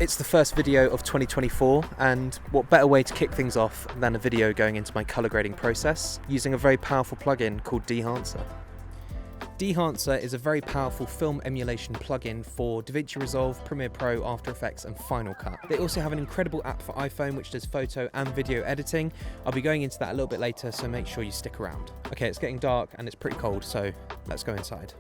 It's the first video of 2024, and what better way to kick things off than a video going into my colour grading process using a very powerful plugin called Dehancer. Dehancer is a very powerful film emulation plugin for DaVinci Resolve, Premiere Pro, After Effects and Final Cut. They also have an incredible app for iPhone which does photo and video editing. I'll be going into that a little bit later, so make sure you stick around. Okay, it's getting dark and it's pretty cold, so let's go inside.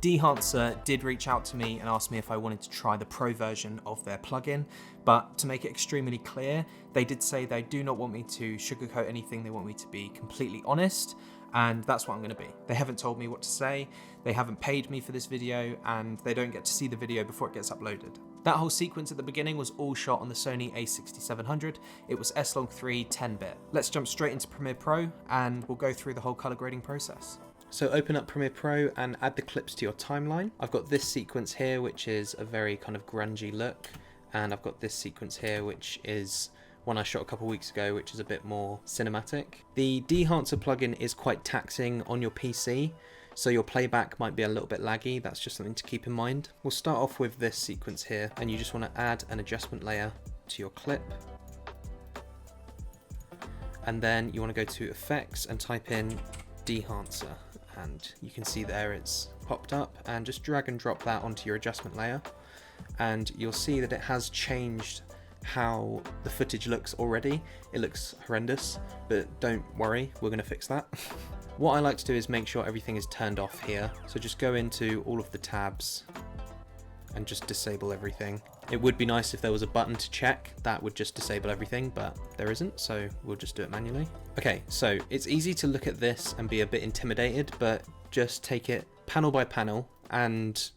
Dehancer did reach out to me and asked me if I wanted to try the pro version of their plugin, but to make it extremely clear, they did say they do not want me to sugarcoat anything, they want me to be completely honest, and that's what I'm going to be. They haven't told me what to say, they haven't paid me for this video, and they don't get to see the video before it gets uploaded. That whole sequence at the beginning was all shot on the Sony a6700. It was S-Log3 10-bit. Let's jump straight into Premiere Pro and we'll go through the whole color grading process. So open up Premiere Pro and add the clips to your timeline. I've got this sequence here, which is a very kind of grungy look. And I've got this sequence here, which is one I shot a couple weeks ago, which is a bit more cinematic. The Dehancer plugin is quite taxing on your PC, so your playback might be a little bit laggy. That's just something to keep in mind. We'll start off with this sequence here, and you just want to add an adjustment layer to your clip. And then you want to go to Effects and type in Dehancer. And you can see there it's popped up, and just drag and drop that onto your adjustment layer and you'll see that it has changed how the footage looks already. It looks horrendous, but don't worry, we're going to fix that. What I like to do is make sure everything is turned off here, so just go into all of the tabs and just disable everything. It would be nice if there was a button to check that would just disable everything, but there isn't, so we'll just do it manually. Okay, so it's easy to look at this and be a bit intimidated, but just take it panel by panel and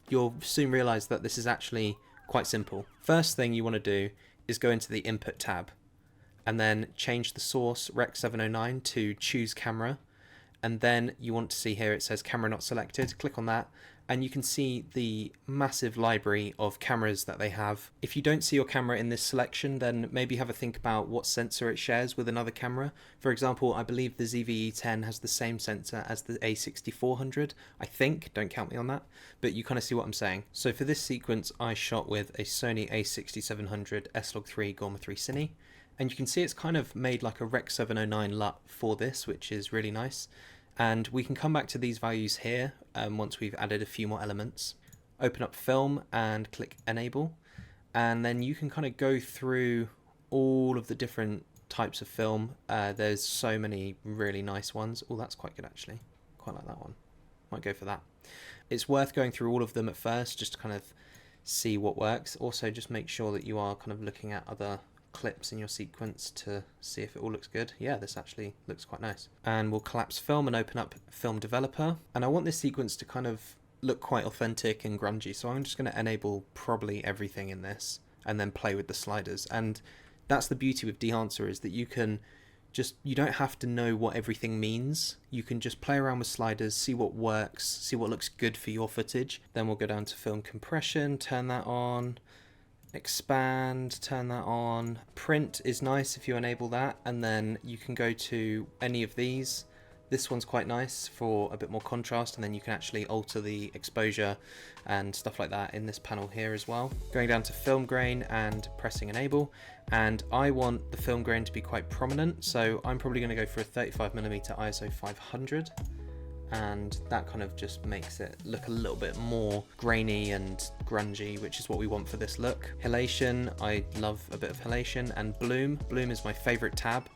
you'll soon realize that this is actually quite simple. First thing you want to do is go into the Input tab and then change the source Rec 709 to Choose Camera, and then you want to see here it says Camera Not Selected. Click on that and you can see the massive library of cameras that they have. If you don't see your camera in this selection, then maybe have a think about what sensor it shares with another camera. For example, I believe the ZV-E10 has the same sensor as the A6400, I think, don't count me on that, but you kind of see what I'm saying. So for this sequence, I shot with a Sony a6700 S-Log3 Gorma 3 Cine, and you can see it's kind of made like a Rec 709 LUT for this, which is really nice. And we can come back to these values here once we've added a few more elements. Open up Film and click Enable, and then you can kind of go through all of the different types of film. There's so many really nice ones. Oh, that's quite good actually. Quite like that one. Might go for that. It's worth going through all of them at first just to kind of see what works. Also, just make sure that you are kind of looking at other clips in your sequence to see if it all looks good. Yeah, this actually looks quite nice. And we'll collapse Film and open up Film Developer. And I want this sequence to kind of look quite authentic and grungy, so I'm just going to enable probably everything in this and then play with the sliders. And that's the beauty with Dehancer, is that you don't have to know what everything means. You can just play around with sliders, see what works, see what looks good for your footage. Then we'll go down to Film Compression, turn that on. Expand, turn that on. Print is nice if you enable that, and then you can go to any of these. This one's quite nice for a bit more contrast, and then you can actually alter the exposure and stuff like that in this panel here as well. Going down to Film Grain and pressing Enable, and I want the film grain to be quite prominent, so I'm probably going to go for a 35mm ISO 500. And that kind of just makes it look a little bit more grainy and grungy, which is what we want for this look. Halation, I love a bit of halation, and bloom. Bloom is my favorite tab.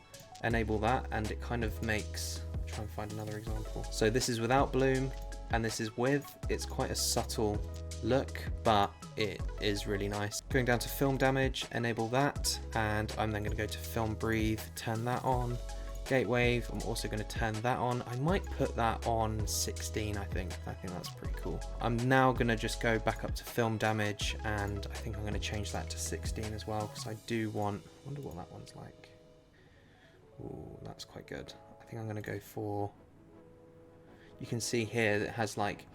Enable that and it kind of makes, try and find another example. So this is without bloom and this is with. It's quite a subtle look, but it is really nice. Going down to film damage, enable that, and I'm then going to go to film breathe, turn that on. Gate wave, I'm also going to turn that on. I might put that on 16, I think that's pretty cool. I'm now going to just go back up to film damage, and I think I'm going to change that to 16 as well, because I do want, I wonder what that one's like. Ooh, that's quite good. I think I'm going to go for, you can see here that it has like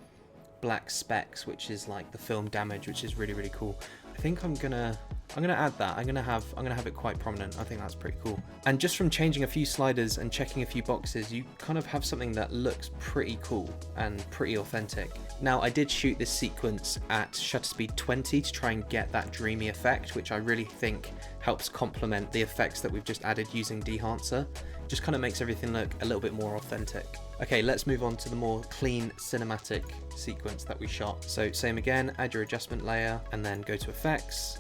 black specks, which is like the film damage, which is really, really cool. I think I'm gonna add that. I'm gonna have it quite prominent. I think that's pretty cool. And just from changing a few sliders and checking a few boxes, you kind of have something that looks pretty cool and pretty authentic. Now, I did shoot this sequence at shutter speed 20 to try and get that dreamy effect, which I really think helps complement the effects that we've just added using Dehancer. Just kind of makes everything look a little bit more authentic. Okay, let's move on to the more clean cinematic sequence that we shot. So same again, add your adjustment layer and then go to effects,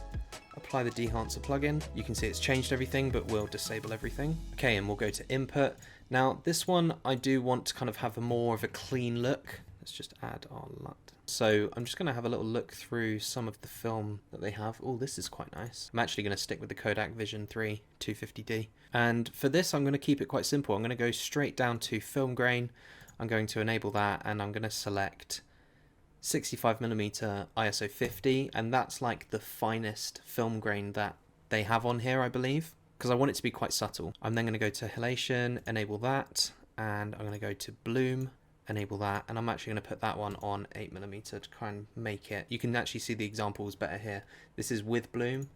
apply the Dehancer plugin. You can see it's changed everything, but we'll disable everything. Okay, and we'll go to input. Now this one, I do want to kind of have more of a clean look. Let's just add our LUT. So I'm just going to have a little look through some of the film that they have. Oh, this is quite nice. I'm actually going to stick with the Kodak Vision 3 250D. And for this, I'm going to keep it quite simple. I'm going to go straight down to film grain. I'm going to enable that, and I'm going to select 65mm ISO 50, and that's like the finest film grain that they have on here, I believe, because I want it to be quite subtle. I'm then going to go to halation, enable that, and I'm going to go to bloom, enable that, and I'm actually going to put that one on 8mm to try and make it. You can actually see the examples better here. This is with bloom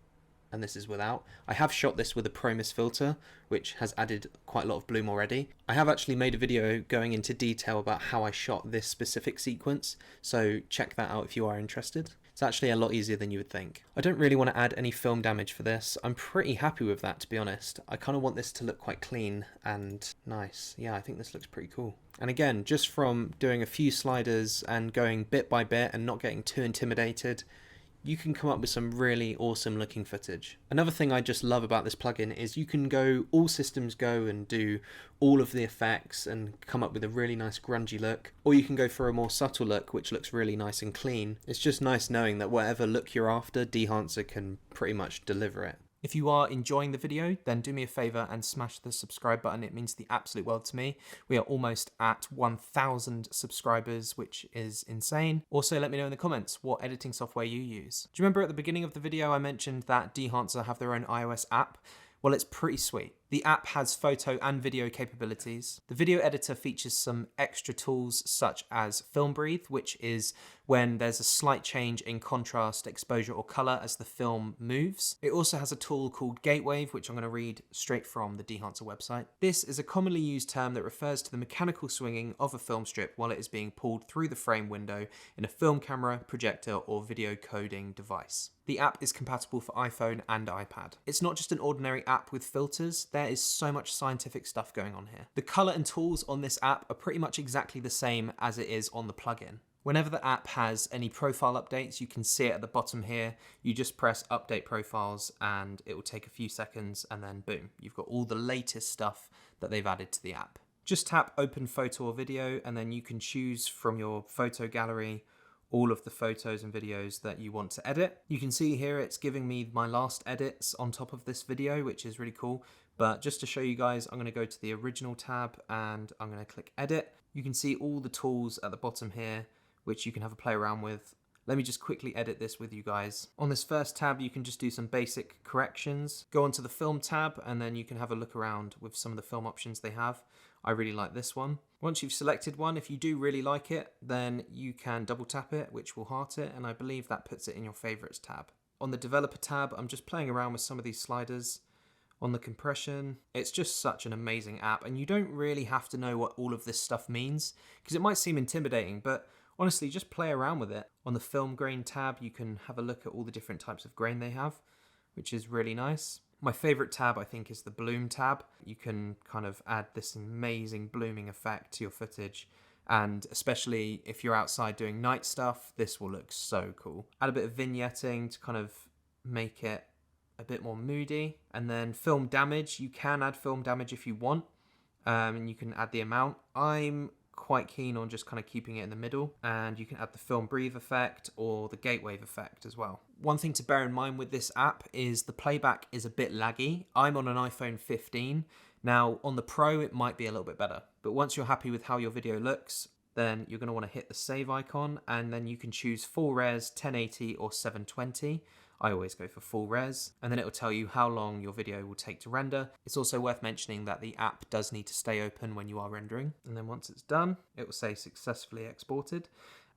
and this is without. I have shot this with a Promus filter, which has added quite a lot of bloom already. I have actually made a video going into detail about how I shot this specific sequence, so check that out if you are interested. It's actually a lot easier than you would think. I don't really want to add any film damage for this. I'm pretty happy with that, to be honest. I kind of want this to look quite clean and nice. Yeah, I think this looks pretty cool. And again, just from doing a few sliders and going bit by bit and not getting too intimidated, you can come up with some really awesome looking footage. Another thing I just love about this plugin is you can go all systems go and do all of the effects and come up with a really nice grungy look, or you can go for a more subtle look which looks really nice and clean. It's just nice knowing that whatever look you're after, Dehancer can pretty much deliver it. If you are enjoying the video, then do me a favor and smash the subscribe button. It means the absolute world to me. We are almost at 1,000 subscribers, which is insane. Also, let me know in the comments what editing software you use. Do you remember at the beginning of the video I mentioned that Dehancer have their own iOS app? Well, it's pretty sweet. The app has photo and video capabilities. The video editor features some extra tools such as Film Breathe, which is when there's a slight change in contrast, exposure or color as the film moves. It also has a tool called Gatewave, which I'm going to read straight from the Dehancer website. This is a commonly used term that refers to the mechanical swinging of a film strip while it is being pulled through the frame window in a film camera, projector or video coding device. The app is compatible for iPhone and iPad. It's not just an ordinary app with filters. There is so much scientific stuff going on here. The color and tools on this app are pretty much exactly the same as it is on the plugin. Whenever the app has any profile updates, you can see it at the bottom here. You just press update profiles and it will take a few seconds and then boom, you've got all the latest stuff that they've added to the app. Just tap open photo or video and then you can choose from your photo gallery all of the photos and videos that you want to edit. You can see here it's giving me my last edits on top of this video, which is really cool. But just to show you guys, I'm going to go to the original tab and I'm going to click edit. You can see all the tools at the bottom here, which you can have a play around with. Let me just quickly edit this with you guys. On this first tab, you can just do some basic corrections. Go onto the film tab and then you can have a look around with some of the film options they have. I really like this one. Once you've selected one, if you do really like it, then you can double tap it, which will heart it, and I believe that puts it in your favorites tab. On the developer tab, I'm just playing around with some of these sliders. On the compression, it's just such an amazing app, and you don't really have to know what all of this stuff means, because it might seem intimidating, but honestly, just play around with it. On the film grain tab, you can have a look at all the different types of grain they have, which is really nice. My favorite tab, I think, is the bloom tab. You can kind of add this amazing blooming effect to your footage. And especially if you're outside doing night stuff, this will look so cool. Add a bit of vignetting to kind of make it a bit more moody. And then film damage, you can add film damage if you want. And you can add the amount. I'm quite keen on just kind of keeping it in the middle, and you can add the film breathe effect or the gatewave effect as well. One thing to bear in mind with this app is the playback is a bit laggy. I'm on an iPhone 15. Now on the Pro it might be a little bit better, but once you're happy with how your video looks, then you're going to want to hit the save icon and then you can choose full res, 1080 or 720. I always go for full res, and then it will tell you how long your video will take to render. It's also worth mentioning that the app does need to stay open when you are rendering. And then once it's done, it will say successfully exported.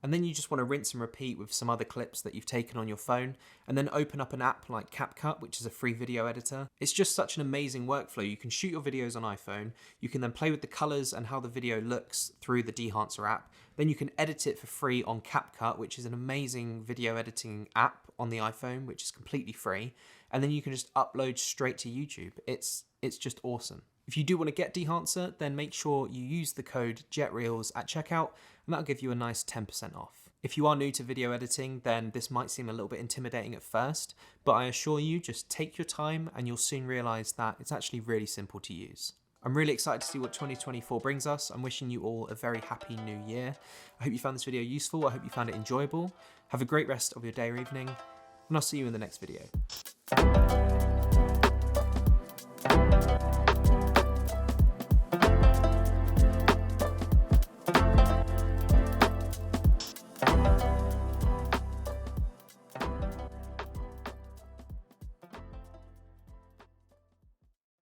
And then you just want to rinse and repeat with some other clips that you've taken on your phone, and then open up an app like CapCut, which is a free video editor. It's just such an amazing workflow. You can shoot your videos on iPhone, you can then play with the colors and how the video looks through the Dehancer app. Then you can edit it for free on CapCut, which is an amazing video editing app on the iPhone, which is completely free. And then you can just upload straight to YouTube. It's just awesome. If you do want to get Dehancer, then make sure you use the code JettReels at checkout, and that'll give you a nice 10% off. If you are new to video editing, then this might seem a little bit intimidating at first, but I assure you, just take your time and you'll soon realize that it's actually really simple to use. I'm really excited to see what 2024 brings us. I'm wishing you all a very happy new year. I hope you found this video useful. I hope you found it enjoyable. Have a great rest of your day or evening, and I'll see you in the next video.